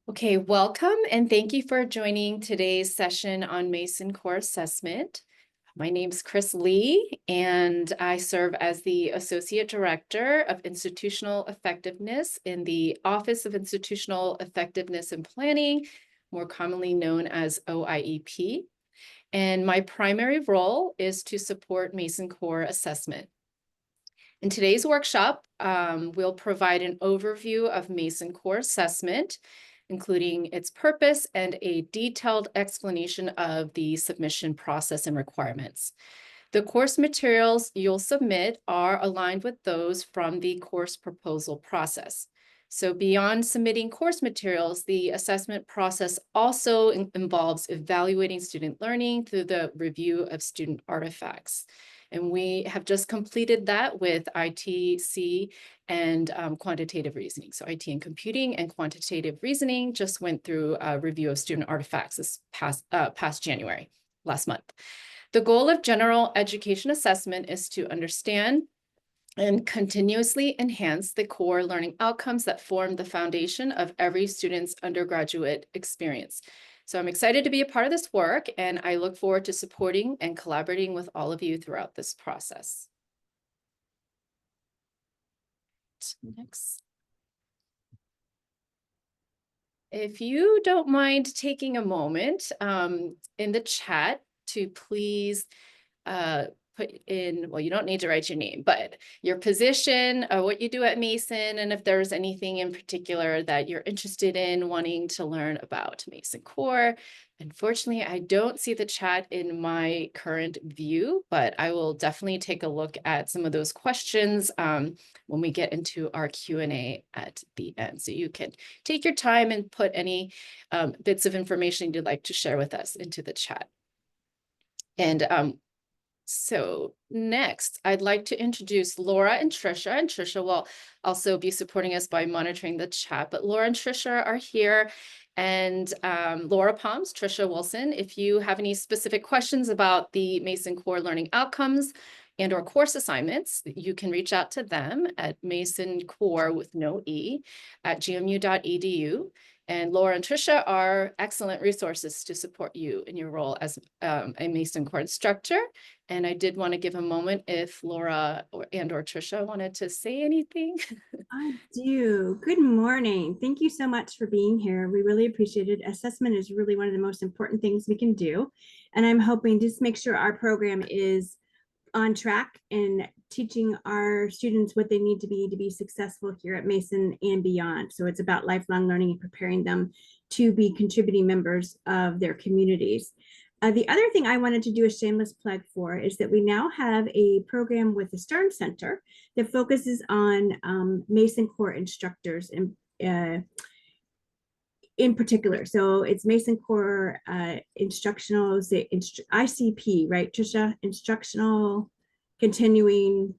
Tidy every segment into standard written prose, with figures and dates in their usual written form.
Okay, welcome and thank you for joining today's session on Mason Core Assessment. My name's Chris Lee, and I serve as the Associate Director of Institutional Effectiveness in the Office of Institutional Effectiveness and Planning, more commonly known as OIEP. And my primary role is to support Mason Core Assessment. In today's workshop, we'll provide an overview of Mason Core Assessment, including its purpose and a detailed explanation of the submission process and requirements. The course materials you'll submit are aligned with those from the course proposal process. So beyond submitting course materials, the assessment process also involves evaluating student learning through the review of student artifacts. And we have just completed that with ITC and quantitative reasoning. So IT and computing and quantitative reasoning just went through a review of student artifacts this past January, last month. The goal of general education assessment is to understand and continuously enhance the core learning outcomes that form the foundation of every student's undergraduate experience. So I'm excited to be a part of this work, and I look forward to supporting and collaborating with all of you throughout this process. Next. If you don't mind taking a moment in the chat to please put in, well, you don't need to write your name, but your position, what you do at Mason, and if there's anything in particular that you're interested in wanting to learn about Mason Core. Unfortunately, I don't see the chat in my current view, but I will definitely take a look at some of those questions when we get into our Q&A at the end. So you can take your time and put any bits of information you'd like to share with us into the chat. And so next, I'd like to introduce Laura and Trisha will also be supporting us by monitoring the chat. But Laura and Trisha are here, and Laura Palms, Trisha Wilson. If you have any specific questions about the Mason Core learning outcomes and or course assignments, you can reach out to them at Mason Core with no E at gmu.edu. And Laura and Trisha are excellent resources to support you in your role as a Mason Core instructor. And I did want to give a moment if Laura or Trisha wanted to say anything. I do. Good morning. Thank you so much for being here. We really appreciate it. Assessment is really one of the most important things we can do. And I'm hoping just make sure our program is on track and teaching our students what they need to be successful here at Mason and beyond. So it's about lifelong learning and preparing them to be contributing members of their communities. The other thing I wanted to do a shameless plug for is that we now have a program with the Stern Center that focuses on Mason Core instructors in particular. So it's Mason Core instructional, ICP, right, Trisha? Instructional continuing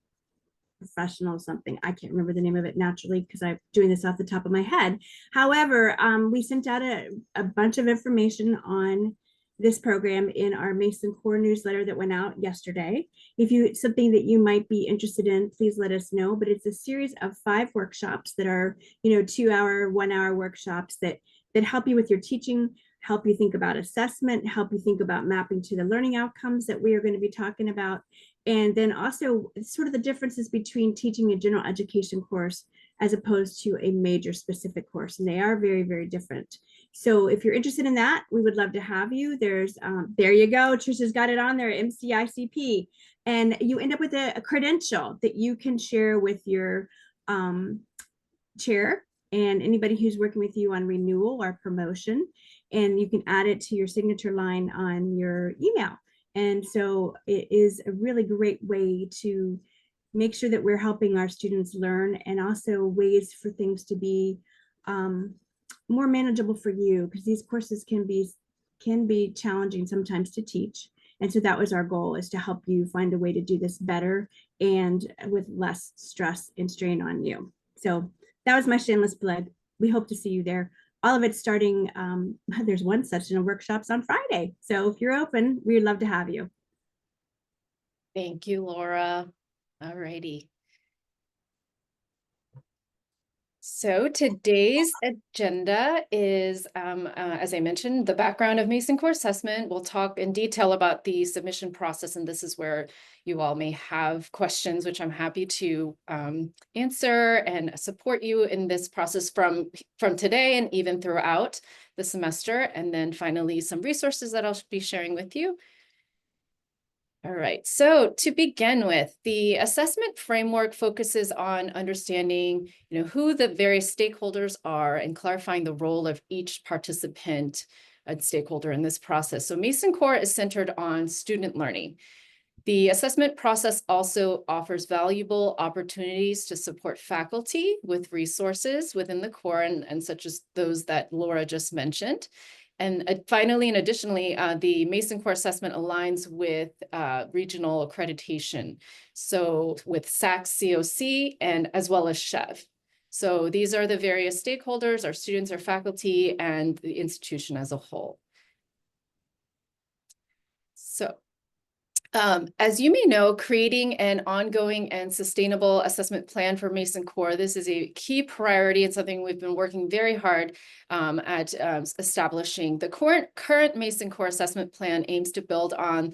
professional something. I can't remember the name of it naturally because I'm doing this off the top of my head. However, we sent out a bunch of information on this program in our Mason Core newsletter that went out yesterday. If you something that you might be interested in, please let us know. But it's a series of 5 workshops that are, 2-hour, 1-hour workshops that help you with your teaching, help you think about assessment, help you think about mapping to the learning outcomes that we are going to be talking about. And then also sort of the differences between teaching a general education course as opposed to a major specific course. And they are very, very different. So if you're interested in that, we would love to have you. There's, there you go. Trisha's got it on there, MCICP. And you end up with a credential that you can share with your chair and anybody who's working with you on renewal or promotion. And you can add it to your signature line on your email. And so it is a really great way to make sure that we're helping our students learn, and also ways for things to be more manageable for you, because these courses can be challenging sometimes to teach. And so that was our goal, is to help you find a way to do this better and with less stress and strain on you. So that was my shameless plug. We hope to see you there. All of it's starting, there's one session of workshops on Friday. So if you're open, we'd love to have you. Thank you, Laura. All righty. So today's agenda is, as I mentioned, the background of Mason Core Assessment. We'll talk in detail about the submission process, and this is where you all may have questions, which I'm happy to answer and support you in this process from today and even throughout the semester. And then finally, some resources that I'll be sharing with you. All right, so to begin with, the assessment framework focuses on understanding, who the various stakeholders are and clarifying the role of each participant and stakeholder in this process. So Mason Core is centered on student learning. The assessment process also offers valuable opportunities to support faculty with resources within the core and such as those that Laura just mentioned. And finally, and additionally, the Mason Core assessment aligns with regional accreditation. So with SACS COC and as well as SHEV. So these are the various stakeholders, our students, our faculty, and the institution as a whole. So as you may know, creating an ongoing and sustainable assessment plan for Mason Core, this is a key priority and something we've been working very hard at establishing. The current Mason Core assessment plan aims to build on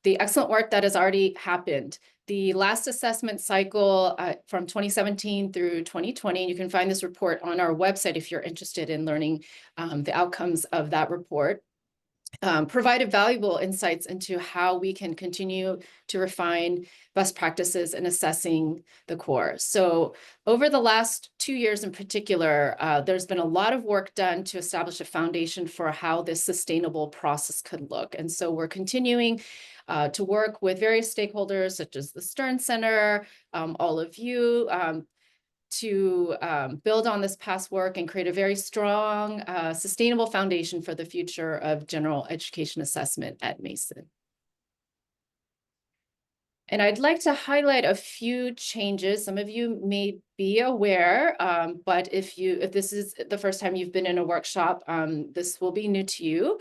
the excellent work that has already happened. The last assessment cycle from 2017 through 2020, you can find this report on our website if you're interested in learning the outcomes of that report. Provided valuable insights into how we can continue to refine best practices in assessing the core. So over the last 2 years in particular, there's been a lot of work done to establish a foundation for how this sustainable process could look. And so we're continuing to work with various stakeholders such as the Stern Center, all of you, to build on this past work and create a very strong, sustainable foundation for the future of general education assessment at Mason. And I'd like to highlight a few changes. Some of you may be aware, but if this is the first time you've been in a workshop, this will be new to you.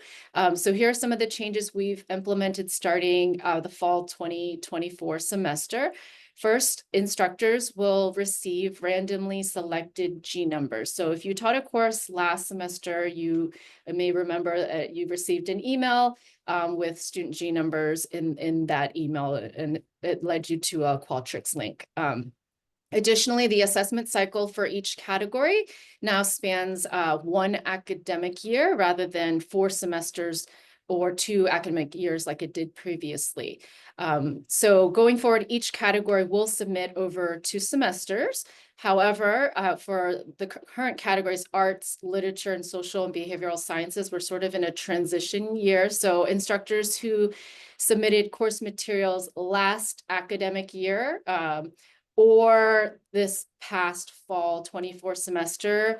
So here are some of the changes we've implemented starting the fall 2024 semester. First, instructors will receive randomly selected G numbers. So if you taught a course last semester, you may remember you received an email with student G numbers in that email, and it led you to a Qualtrics link. Additionally, the assessment cycle for each category now spans 1 academic year rather than 4 semesters or 2 academic years like it did previously. So going forward, each category will submit over 2 semesters. However, for the current categories, arts, literature, and social and behavioral sciences, we're sort of in a transition year. So instructors who submitted course materials last academic year or this past fall 24 semester,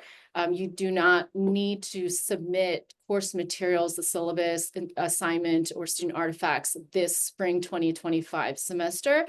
you do not need to submit course materials, the syllabus, assignment, or student artifacts this spring 2025 semester.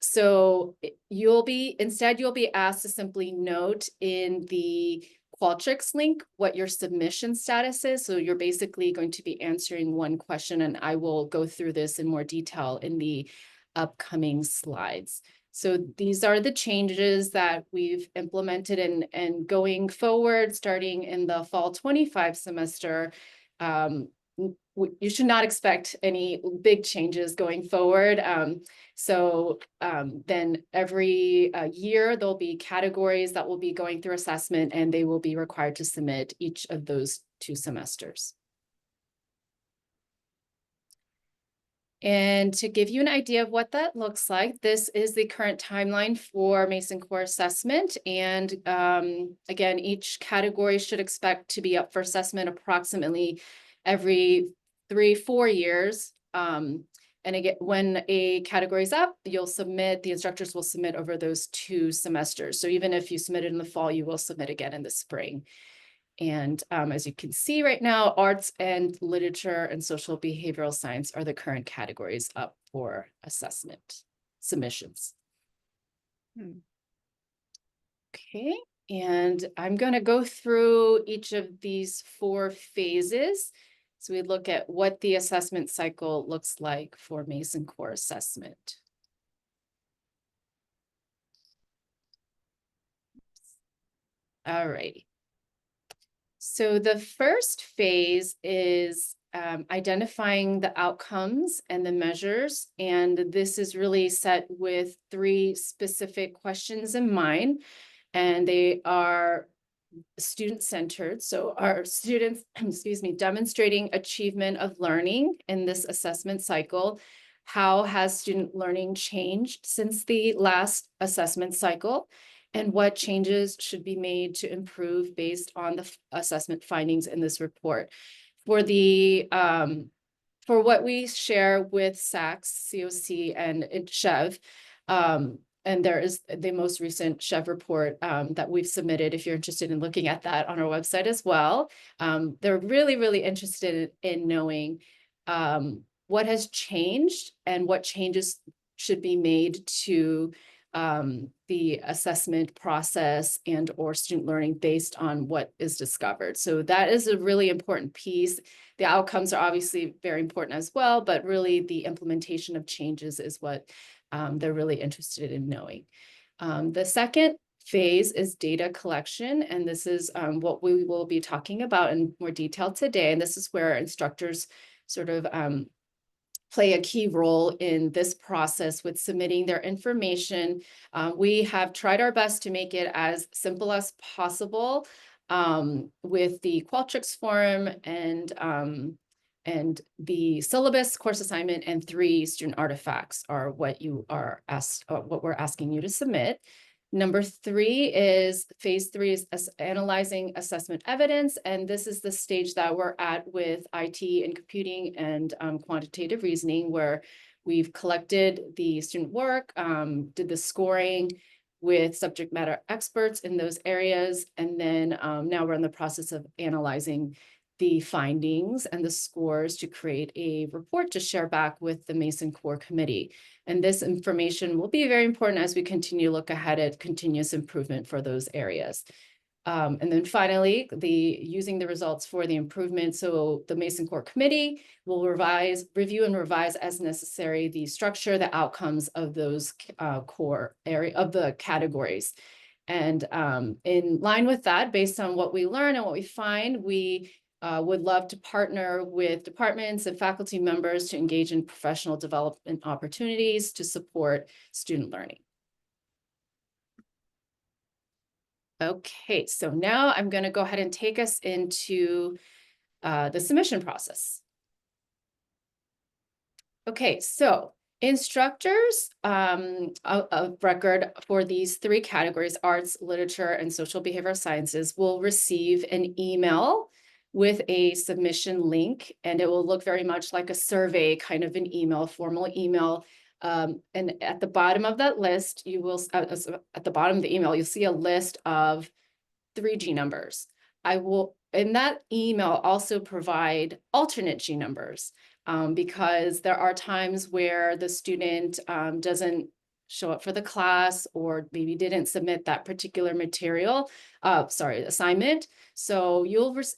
So you'll be asked to simply note in the Qualtrics link what your submission status is. So you're basically going to be answering one question, and I will go through this in more detail in the upcoming slides. So these are the changes that we've implemented and going forward, starting in the fall 25 semester, you should not expect any big changes going forward. Then every year, there'll be categories that will be going through assessment, and they will be required to submit each of those 2 semesters. And to give you an idea of what that looks like, this is the current timeline for Mason Core assessment. And again, each category should expect to be up for assessment approximately every 3-4 years. And again, when a category is up, the instructors will submit over those 2 semesters. So even if you submitted in the fall, you will submit again in the spring. And as you can see right now, arts and literature and social behavioral science are the current categories up for assessment submissions. Okay, and I'm going to go through each of these 4 phases. So we look at what the assessment cycle looks like for Mason Core assessment. All righty. So the first phase is identifying the outcomes and the measures. And this is really set with 3 specific questions in mind. And they are student-centered. So our students, excuse me, demonstrating achievement of learning in this assessment cycle. How has student learning changed since the last assessment cycle? And what changes should be made to improve based on the assessment findings in this report? For the for what we share with SACS, COC, and SHEV, and there is the most recent SHEV report that we've submitted, if you're interested in looking at that on our website as well. They're really, really interested in knowing what has changed and what changes should be made to the assessment process and or student learning based on what is discovered. So that is a really important piece. The outcomes are obviously very important as well, but really the implementation of changes is what they're really interested in knowing. The second phase is data collection, and this is what we will be talking about in more detail today. And this is where instructors sort of play a key role in this process with submitting their information. We have tried our best to make it as simple as possible with the Qualtrics form and the syllabus, course assignment, and 3 student artifacts are what you are asked, what we're asking you to submit. Number 3 is phase 3 is analyzing assessment evidence. And this is the stage that we're at with IT and computing and quantitative reasoning, where we've collected the student work, did the scoring with subject matter experts in those areas. And then now we're in the process of analyzing the findings and the scores to create a report to share back with the Mason Core Committee. And this information will be very important as we continue to look ahead at continuous improvement for those areas. And then finally, using the results for the improvement. So the Mason Core Committee will review and revise as necessary the structure, the outcomes of those core area of the categories. And in line with that, based on what we learn and what we find, we would love to partner with departments and faculty members to engage in professional development opportunities to support student learning. Okay, so now I'm going to go ahead and take us into the submission process. Okay, so instructors of record for these 3 categories, arts, literature, and social behavioral sciences, will receive an email with a submission link, and it will look very much like a survey kind of an email, formal email. And at the bottom of that list, you will, at the bottom of the email, you'll see a list of 3 G numbers. I will, in that email, also provide alternate G numbers because there are times where the student doesn't show up for the class or maybe didn't submit that particular material, assignment. So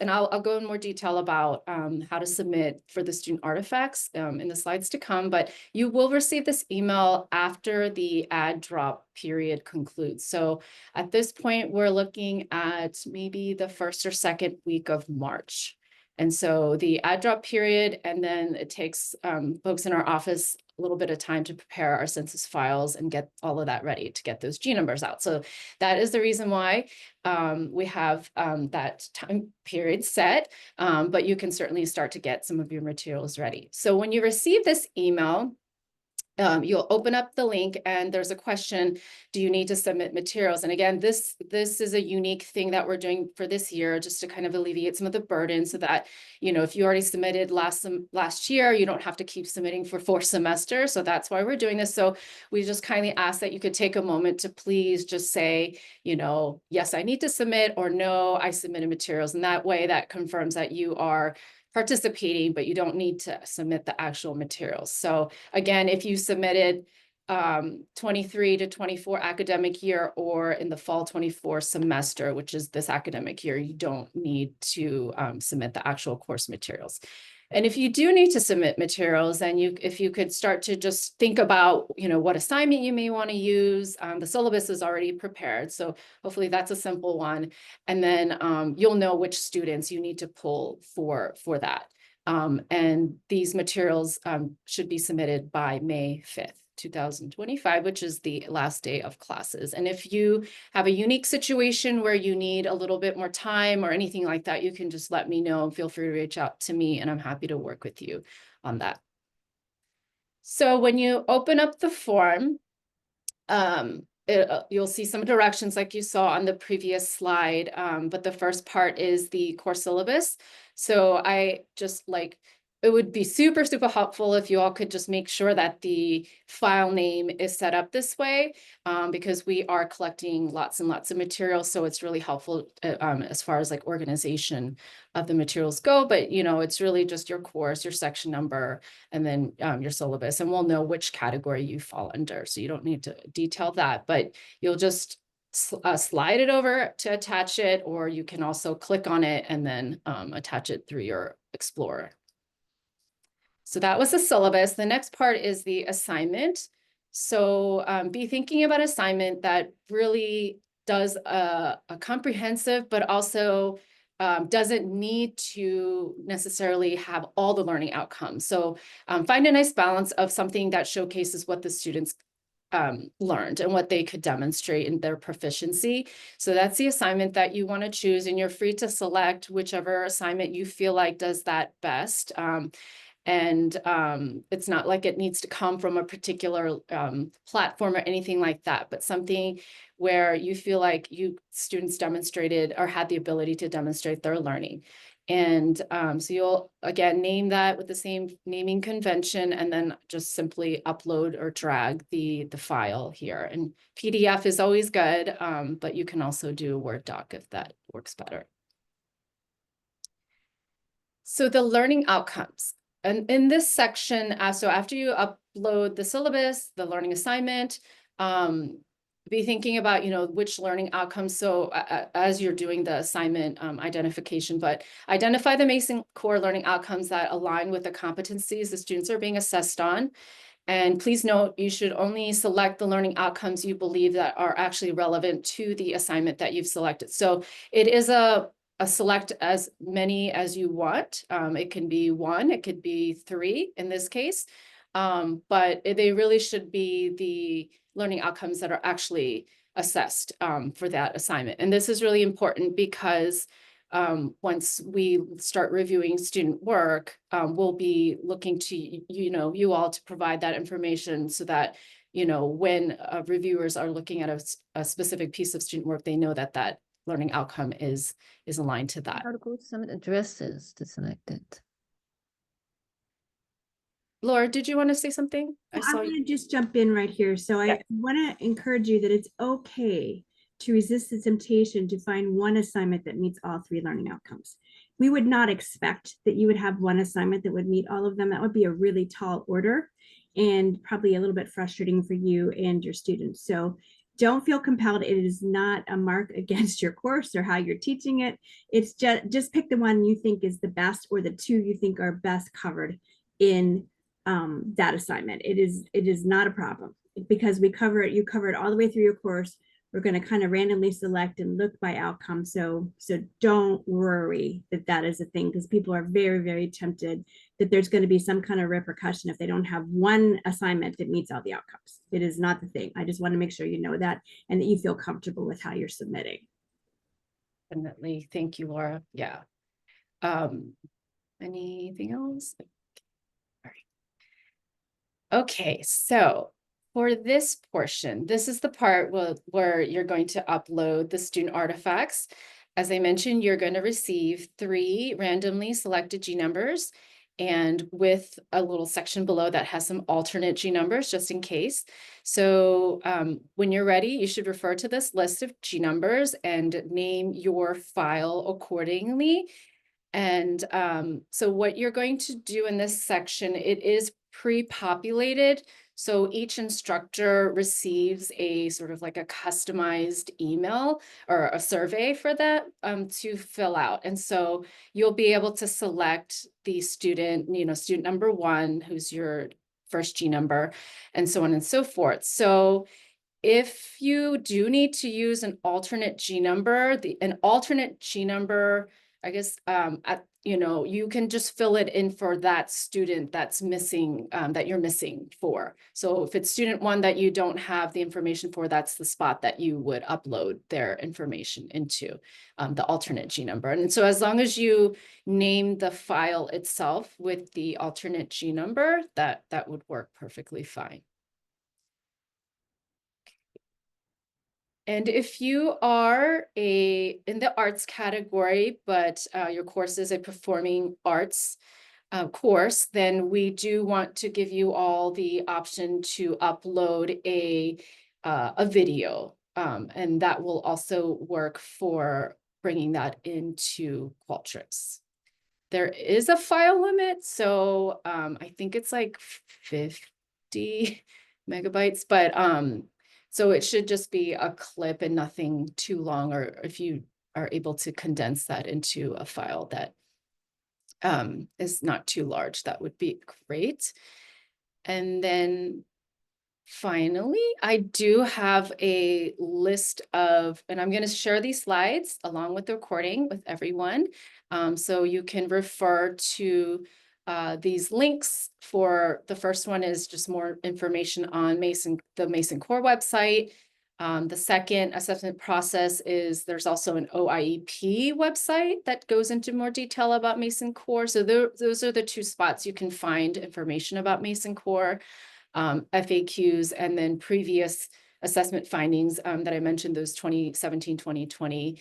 and I'll go in more detail about how to submit for the student artifacts in the slides to come, but you will receive this email after the add drop period concludes. So at this point, we're looking at maybe the 1st or 2nd week of March. And so the add drop period, and then it takes folks in our office a little bit of time to prepare our census files and get all of that ready to get those G numbers out. So that is the reason why we have that time period set, but you can certainly start to get some of your materials ready. So when you receive this email, you'll open up the link and there's a question, do you need to submit materials? And again, this is a unique thing that we're doing for this year, just to kind of alleviate some of the burden so that, you know, if you already submitted last year, you don't have to keep submitting for 4 semesters. So that's why we're doing this. So we just kindly ask that you could take a moment to please just say, you know, yes, I need to submit, or no, I submitted materials. And that way that confirms that you are participating, but you don't need to submit the actual materials. So again, if you submitted 23 to 24 academic year or in the fall 24 semester, which is this academic year, you don't need to submit the actual course materials. And if you do need to submit materials, then if you could start to just think about, what assignment you may want to use. The syllabus is already prepared, so hopefully that's a simple one. And then you'll know which students you need to pull for that. And these materials should be submitted by May 5th. 2025, which is the last day of classes. And if you have a unique situation where you need a little bit more time or anything like that, you can just let me know. Feel free to reach out to me and I'm happy to work with you on that. So when you open up the form, you'll see some directions like you saw on the previous slide, but the first part is the course syllabus. So it would be super, super helpful if you all could just make sure that the file name is set up this way, because we are collecting lots and lots of materials. So it's really helpful as far as like organization of the materials go. But, it's really just your course, your section number, and then your syllabus, and we'll know which category you fall under. So you don't need to detail that, but you'll just slide it over to attach it, or you can also click on it and then attach it through your Explorer. So that was the syllabus. The next part is the assignment. So be thinking about assignment that really does a comprehensive, but also doesn't need to necessarily have all the learning outcomes. So find a nice balance of something that showcases what the students learned and what they could demonstrate in their proficiency. So that's the assignment that you want to choose, and you're free to select whichever assignment you feel like does that best. And it's not like it needs to come from a particular platform or anything like that, but something where you feel like students demonstrated or had the ability to demonstrate their learning. And so you'll, again, name that with the same naming convention, and then just simply upload or drag the file here. And PDF is always good, but you can also do a Word doc if that works better. So the learning outcomes. And in this section, so after you upload the syllabus, the learning assignment, be thinking about, which learning outcomes. So as you're doing the assignment identification, but identify the Mason core learning outcomes that align with the competencies the students are being assessed on. And please note, you should only select the learning outcomes you believe that are actually relevant to the assignment that you've selected. So it is a select as many as you want. It can be 1, it could be 3 in this case, but they really should be the learning outcomes that are actually assessed for that assignment. And this is really important because once we start reviewing student work, we'll be looking to, you all to provide that information so that, when reviewers are looking at a specific piece of student work, they know that learning outcome is aligned to that. How to go to some addresses to select it. Laura, did you want to say something? I want to just jump in right here. So I want to encourage you that it's okay to resist the temptation to find one assignment that meets all 3 learning outcomes. We would not expect that you would have one assignment that would meet all of them. That would be a really tall order and probably a little bit frustrating for you and your students. So don't feel compelled. It is not a mark against your course or how you're teaching it. It's just pick the one you think is the best, or the 2 you think are best covered in that assignment. It is not a problem, because you cover it all the way through your course. We're going to kind of randomly select and look by outcome. So don't worry that is a thing, because people are very, very tempted that there's going to be some kind of repercussion if they don't have one assignment that meets all the outcomes. It is not the thing. I just want to make sure you know that, and that you feel comfortable with how you're submitting. Definitely. Thank you, Laura. Yeah. Anything else? All right. Okay, so for this portion, this is the part where you're going to upload the student artifacts. As I mentioned, you're going to receive 3 randomly selected G numbers, and with a little section below that has some alternate G numbers just in case. So when you're ready, you should refer to this list of G numbers and name your file accordingly. And so what you're going to do in this section, it is pre-populated. So each instructor receives a sort of like a customized email or a survey for that to fill out. And so you'll be able to select the student, student number 1, who's your first G number, and so on and so forth. So if you do need to use an alternate G number, an alternate G number, I guess, you can just fill it in for that student that's missing, that you're missing for. So if it's student 1 that you don't have the information for, that's the spot that you would upload their information into, the alternate G number. And so as long as you name the file itself with the alternate G number, that would work perfectly fine. And if you are in the arts category, but your course is a performing arts course, then we do want to give you all the option to upload a video. And that will also work for bringing that into Qualtrics. There is a file limit, so I think it's like 50 megabytes, but so it should just be a clip and nothing too long, or if you are able to condense that into a file that is not too large, that would be great. And then finally, I do have a list of, and I'm going to share these slides along with the recording with everyone. So you can refer to these links. For the first one is just more information on the Mason Core website. The second assessment process is there's also an OIEP website that goes into more detail about Mason Core. So those are the 2 spots you can find information about Mason Core, FAQs, and then previous assessment findings that I mentioned, those 2017, 2020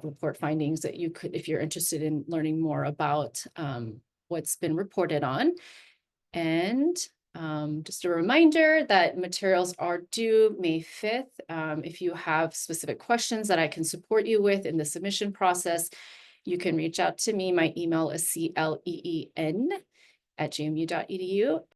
report findings that you could, if you're interested in learning more about what's been reported on. And just a reminder that materials are due May 5th. If you have specific questions that I can support you with in the submission process, you can reach out to me. My email is cleen@gmu.edu.